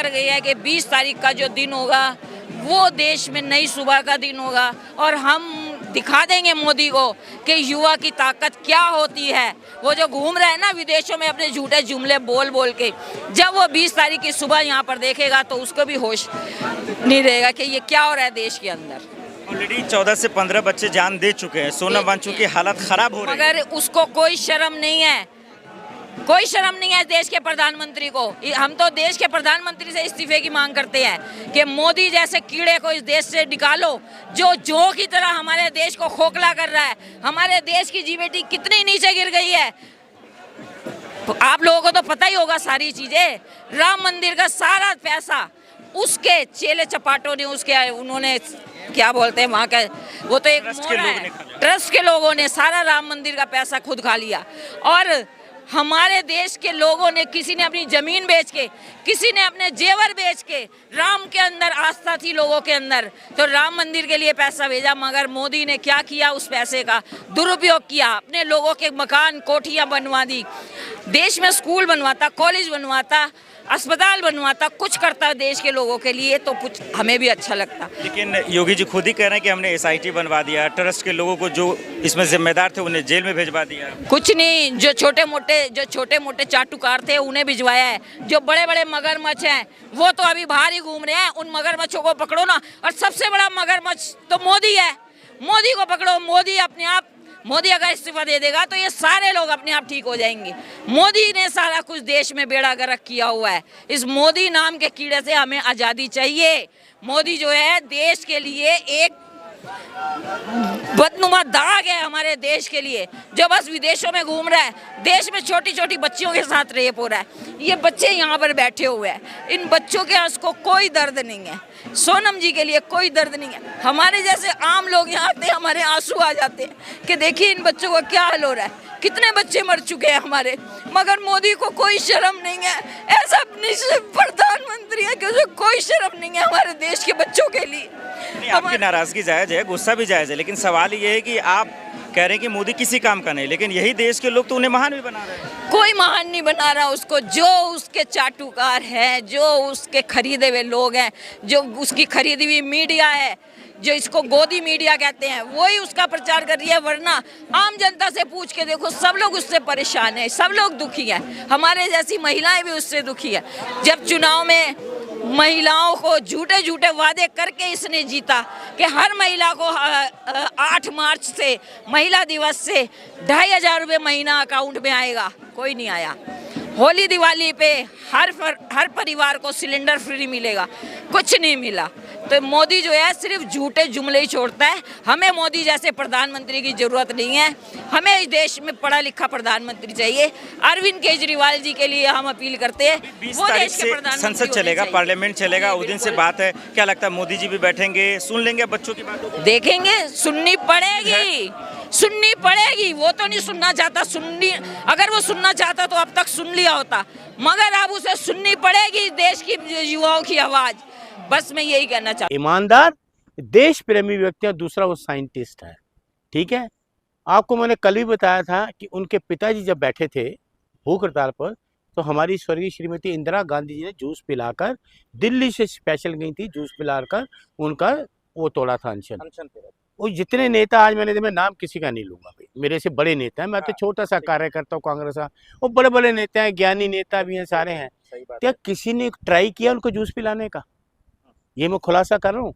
कर गई है कि 20 तारीख का जो दिन होगा वो देश में नई सुबह का दिन होगा और हम दिखा देंगे मोदी को कि युवा की ताकत क्या होती है। वो जो घूम रहे हैं ना विदेशों में अपने झूठे जुमले बोल बोल के, जब वो 20 तारीख की सुबह यहाँ पर देखेगा तो उसको भी होश नहीं रहेगा कि ये क्या हो रहा है देश के अंदर। ऑलरेडी 14 से 15 बच्चे जान दे चुके हैं, सोनम वांगचुक की हालत खराब हो रही है, मगर उसको कोई शर्म नहीं है, कोई शर्म नहीं है देश के प्रधानमंत्री को। हम तो देश के प्रधानमंत्री से इस्तीफे की मांग करते हैं कि मोदी जैसे कीड़े को इस देश से निकालो जो जों की तरह हमारे देश को खोखला कर रहा है। हमारे देश की जीडीपी कितनी नीचे गिर गई है, तो आप लोगों को तो पता ही होगा सारी चीजें। राम मंदिर का सारा पैसा उसके चेले चपाटों ने उन्होंने क्या बोलते हैं वहाँ का, वो तो एक ट्रस्ट के लोगों ने सारा राम मंदिर का पैसा खुद खा लिया। और हमारे देश के लोगों ने, किसी ने अपनी जमीन बेच के, किसी ने अपने जेवर बेच के, राम के अंदर आस्था थी लोगों के अंदर तो राम मंदिर के लिए पैसा भेजा, मगर मोदी ने क्या किया, उस पैसे का दुरुपयोग किया, अपने लोगों के मकान कोठियां बनवा दी, देश में स्कूल बनवाता, कॉलेज बनवाता, अस्पताल बनवाता, कुछ करता देश के लोगों के लिए, तो कुछ हमें भी अच्छा लगता। लेकिन योगी जी खुद ही कह रहे हैं कि हमने SIT बनवा दिया, ट्रस्ट के लोगों को जो इसमें जिम्मेदार थे उन्हें जेल में भेजवा दिया। कुछ नहीं, जो छोटे मोटे चाटुकार थे उन्हें भिजवाया है। जो बड़े बड़े मगरमच्छ हैं वो तो अभी बाहर ही घूम रहे हैं, उन मगरमच्छों को पकड़ो ना। और सबसे बड़ा मगरमच्छ तो मोदी है, मोदी को पकड़ो। मोदी अगर इस्तीफा दे देगा तो ये सारे लोग अपने आप ठीक हो जाएंगे। मोदी ने सारा कुछ देश में बेड़ा गर्क किया हुआ है। इस मोदी नाम के कीड़े से हमें आज़ादी चाहिए। मोदी जो है देश के लिए एक बदनुमा दाग है हमारे देश के लिए, जो बस विदेशों में घूम रहा है, देश में छोटी छोटी बच्चियों के साथ रेप हो रहा है। ये बच्चे यहाँ पर बैठे हुए हैं, इन बच्चों के उसको कोई दर्द नहीं है, सोनम जी के लिए कोई दर्द नहीं है। हमारे जैसे आम लोग यहाँ आते हैं, हमारे आंसू आ जाते हैं कि देखिए इन बच्चों का क्या हाल हो रहा है, कितने बच्चे मर चुके हैं हमारे। मगर मोदी को कोई शर्म नहीं है, ऐसा प्रधानमंत्री है कि उसे कोई शर्म नहीं है हमारे देश के बच्चों के लिए। आपकी नाराजगी जायज है, गुस्सा भी जायज है, लेकिन सवाल ये है कि आप कह रहे हैं कि मोदी किसी काम का नहीं, लेकिन यही देश के लोग तो उन्हें महान भी बना रहे हैं। कोई महान नहीं बना रहा उसको, जो उसके चाटुकार हैं, जो उसके खरीदे हुए लोग हैं, जो उसकी खरीदी हुई मीडिया है, जो इसको गोदी मीडिया कहते हैं, वही उसका प्रचार कर रही है। वरना आम जनता से पूछ के देखो, सब लोग उससे परेशान हैं, सब लोग दुखी हैं, हमारे जैसी महिलाएं भी उससे दुखी है। जब चुनाव में महिलाओं को झूठे झूठे वादे करके इसने जीता कि हर महिला को 8 मार्च से महिला दिवस से 2500 रुपये महीना अकाउंट में आएगा, कोई नहीं आया। होली दिवाली पे हर परिवार को सिलेंडर फ्री मिलेगा, कुछ नहीं मिला। तो मोदी जो है सिर्फ झूठे जुमले ही छोड़ता है। हमें मोदी जैसे प्रधानमंत्री की जरूरत नहीं है, हमें इस देश में पढ़ा लिखा प्रधानमंत्री चाहिए। अरविंद केजरीवाल जी के लिए हम अपील करते हैं, 20 वो तारीख देश के से प्रधानमंत्री संसद चलेगा, पार्लियामेंट चलेगा, उस दिन से बात है। क्या लगता है मोदी जी भी बैठेंगे, सुन लेंगे बच्चों की बातों को? देखेंगे, सुननी पड़ेगी, सुननी पड़ेगी। वो तो नहीं सुनना चाहता, अगर वो सुनना चाहता तो अब तक सुन लिया होता, मगर अब उसे सुननी पड़ेगी देश की युवाओं की आवाज। बस मैं यही कहना चाहता हूँ। ईमानदार देश प्रेमी व्यक्ति, और दूसरा वो साइंटिस्ट है, ठीक है। आपको मैंने कल भी बताया था कि उनके पिताजी जब बैठे थे भूख हड़ताल पर, तो हमारी स्वर्गीय श्रीमती इंदिरा गांधी जी ने जूस पिलाकर, दिल्ली से स्पेशल गई थी, जूस पिलाकर उनका वो तोड़ा था अनशन। वो जितने नेता आज मैं नाम किसी का नहीं लूंगा भाई, मेरे से बड़े नेता हैं, मैं तो छोटा सा कार्यकर्ता हूँ कांग्रेस का, वो बड़े बड़े नेता हैं, ज्ञानी नेता भी हैं, सारे हैं। क्या किसी ने ट्राई किया उनको जूस पिलाने का? ये मैं खुलासा कर रहा हूँ,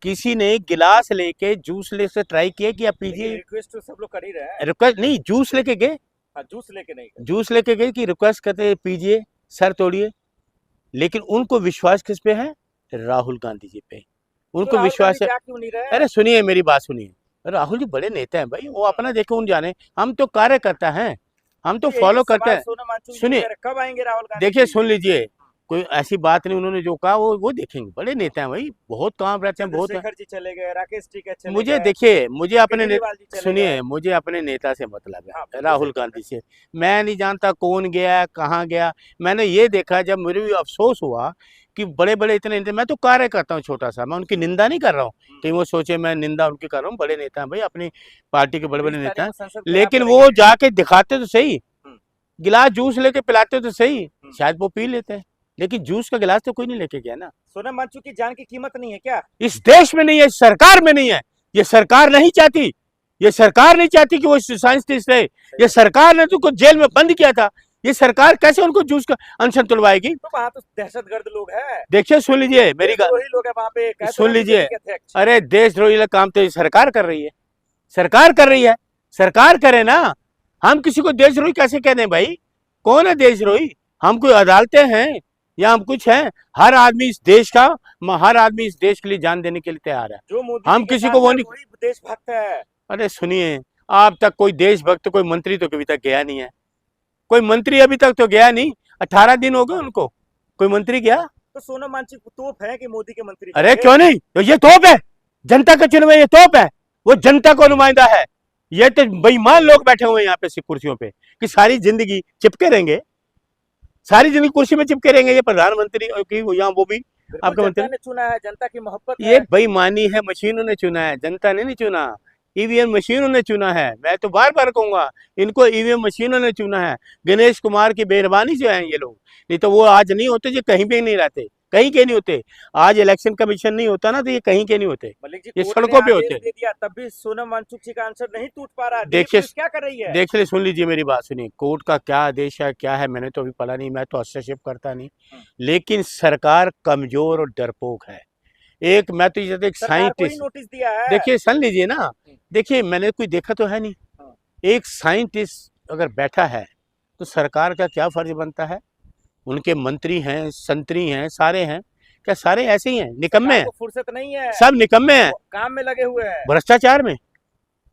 किसी ने गिलास लेके जूस ले से ट्राई किया कि आप पीजिए? रिक्वेस्ट तो सब लोग कर ही रहे हैं। रिक्वेस्ट नहीं, जूस लेके गए, जूस लेके नहीं, जूस लेके गए कि रिक्वेस्ट करते पीजिए, सर तोड़िए। लेकिन उनको विश्वास किस पे है? राहुल गांधी जी पे उनको तो विश्वास है। क्यों नहीं रहे? अरे सुनिए मेरी बात सुनिए, राहुल जी बड़े नेता हैं भाई, वो अपना देखे उन जाने, हम तो कार्यकर्ता हैं, हम तो फॉलो करते हैं। सुनिए, कब आएंगे राहुल गांधी? देखिए सुन लीजिए, कोई ऐसी बात नहीं, उन्होंने जो कहा वो देखेंगे, बड़े नेता हैं भाई, बहुत काम रहते हैं, बहुत जी चले गए, राकेश टिकैत चले मुझे गए, देखिए, मुझे अपने सुनिए, मुझे अपने नेता से मतलब है। हाँ, राहुल गांधी से मैं नहीं जानता कौन गया कहाँ गया। मैंने ये देखा, जब मुझे भी अफसोस हुआ कि बड़े बड़े इतने नेता, मैं तो कार्य करता हूँ छोटा सा, मैं उनकी निंदा नहीं कर रहा हूँ कि वो सोचे मैं निंदा उनकी कर रहा हूँ। बड़े नेता हैं भाई, अपनी पार्टी के बड़े बड़े नेता हैं, लेकिन वो जाके दिखाते तो सही, गिलास जूस लेके पिलाते तो सही, शायद वो पी लेते हैं, लेकिन जूस का गिलास तो कोई नहीं लेके गया ना। सोनम वांगचुक की जान की कीमत नहीं है क्या? इस देश में नहीं है, इस सरकार में नहीं है। ये सरकार नहीं चाहती, ये सरकार नहीं चाहती कि वो साइंटिस्ट रहे। ये सरकार ने तो उनको जेल में बंद किया था। ये सरकार कैसे उनको जूस का अनशन तुलवाएगी? तो वहाँ तो दहशतगर्द लोग हैं, देखिए, सुन लीजिए मेरी वही लोग हैं वहाँ पे। कैसे सुन लीजिए, BJP के अध्यक्ष? अरे देशद्रोही का काम तो ये सरकार कर रही है, सरकार कर रही है। सरकार करे ना, हम किसी को देशद्रोही कैसे कह दें भाई? कौन है देशद्रोही? हम कोई अदालतें हैं या हम कुछ हैं? हर आदमी इस देश के लिए जान देने के लिए तैयार है। जो मोदी हम जी के किसी साथ को वो है, नहीं। वही देशभक्त है। अरे सुनिए, आप तक कोई देशभक्त, कोई मंत्री तो कभी तक गया नहीं है। कोई मंत्री अभी तक तो गया नहीं। 18 दिन हो गए उनको, कोई मंत्री गया? तो सोनम वांगचुक तोप है कि मोदी के मंत्री? अरे क्यों नहीं, तो ये तोप है, जनता का चुनाव ये तोप है, वो जनता को नुमाइंदा है। ये तो बेईमान लोग बैठे हुए हैं यहाँ पे कुर्सियों पे कि सारी जिंदगी चिपके रहेंगे, सारी जिंदगी कुर्सी में चिपके रहेंगे। ये प्रधानमंत्री और की यहाँ वो भी आपका जनता मंत्री। ने चुना है, जनता की मोहब्बत ये है। बेईमानी है, मशीनों ने चुना है, जनता ने नहीं चुना। ईवीएम मशीनों ने चुना है। मैं तो बार बार कहूंगा, इनको ईवीएम मशीनों ने चुना है। गणेश कुमार की मेहरबानी से हैं ये लोग, नहीं तो वो आज नहीं होते, जो कहीं पे नहीं रहते, कहीं के नहीं होते। आज इलेक्शन कमीशन नहीं होता ना, तो ये कहीं के नहीं होते, मलिक जी, ये कोर्ट ने सड़कों पे आदेश होते। दे दिया, तब भी सोनम वांगचुक जी का आंसर नहीं टूट पा रहा। देखिए, पुलिस क्या कर रही है? देखिए सुन लीजिए मेरी बात सुनिए, कोर्ट का क्या आदेश है क्या है मैंने तो अभी पढ़ा नहीं, मैं तो हस्तक्षेप करता नहीं। लेकिन सरकार कमजोर और डरपोक है। एक मैं तो एक सरकार को ही साइंटिस्ट, नोटिस दिया है। देखिए सुन लीजिए ना, देखिए मैंने कोई देखा तो है नहीं। एक साइंटिस्ट अगर बैठा है तो सरकार का क्या फर्ज बनता है? उनके मंत्री हैं, संतरी हैं, सारे हैं, क्या सारे ऐसे ही हैं? निकम्मे हैं, सरकार को फुर्सत नहीं है, सब निकम्मे हैं, काम में लगे हुए हैं। भ्रष्टाचार में,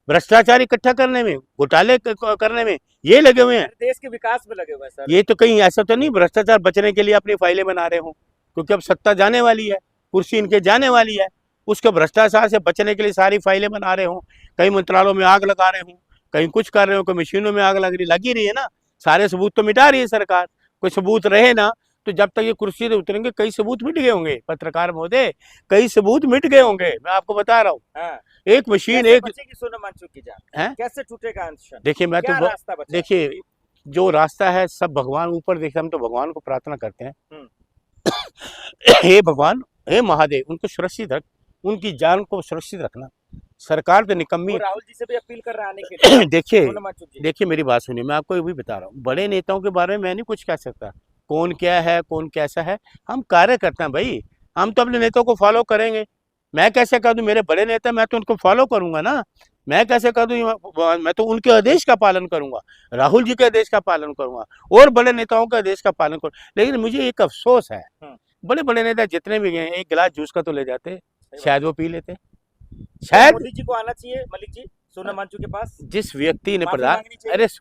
भ्रष्टाचार इकट्ठा करने में, घोटाले करने में ये लगे हुए हैं। देश के विकास में लगे हुए हैं सर। ये तो कहीं ऐसा तो नहीं भ्रष्टाचार बचने के लिए अपनी फाइलें बना रहे हो? क्योंकि अब सत्ता जाने वाली है, कुर्सी इनके जाने वाली है, उसके भ्रष्टाचार से बचने के लिए सारी फाइलें बना रहे हो। कई मंत्रालयों में आग लगा रहे हो, कहीं कुछ कर रहे हो, कोई मशीनों में आग लगी रही है ना। सारे सबूत तो मिटा रही है सरकार। कोई सबूत रहे ना, तो जब तक ये कुर्सी से उतरेंगे कई सबूत मिट गए होंगे। पत्रकार महोदय, कई सबूत मिट गए होंगे, मैं आपको बता रहा हूँ। हाँ। एक मशीन, कैसे एक बचेगी सोनम वांगचुक की जान? है। कैसे टूटेगा अनशन? देखिए मैं क्या तो रास्ता बचा? देखिए, जो रास्ता है सब भगवान ऊपर देखते, हम तो भगवान को प्रार्थना करते हैं हे भगवान, हे महादेव, उनको सुरक्षित रख, उनकी जान को सुरक्षित रखना। सरकार तो निकम्मी। वो राहुल जी से भी अपील कर रहे हैं आने के लिए। देखिए, सोनम वांगचुक जी। देखिए मेरी बात सुनिए, मैं आपको ये भी बता रहा हूँ, बड़े नेताओं के बारे में मैं नहीं कुछ कह सकता। कौन क्या है, कौन कैसा है, हम कार्य करते हैं भाई। हम तो अपने नेताओं को फॉलो करेंगे। मैं कैसे कह दूं मेरे बड़े नेता, मैं तो उनको फॉलो करूंगा ना। मैं कैसे कह दूं, मैं तो उनके आदेश का पालन करूंगा, राहुल जी के आदेश का पालन करूंगा और बड़े नेताओं के आदेश का पालन करूंगा। लेकिन मुझे एक अफसोस है, बड़े बड़े नेता जितने भी गए, एक गिलास जूस का तो ले जाते, शायद वो पी लेते। शायद मोदी जी को आना चाहिए मलिक जी सोनम वांगचुक के पास। जिस व्यक्ति ने माफी प्रधान, मांगनी चाहिए। अरे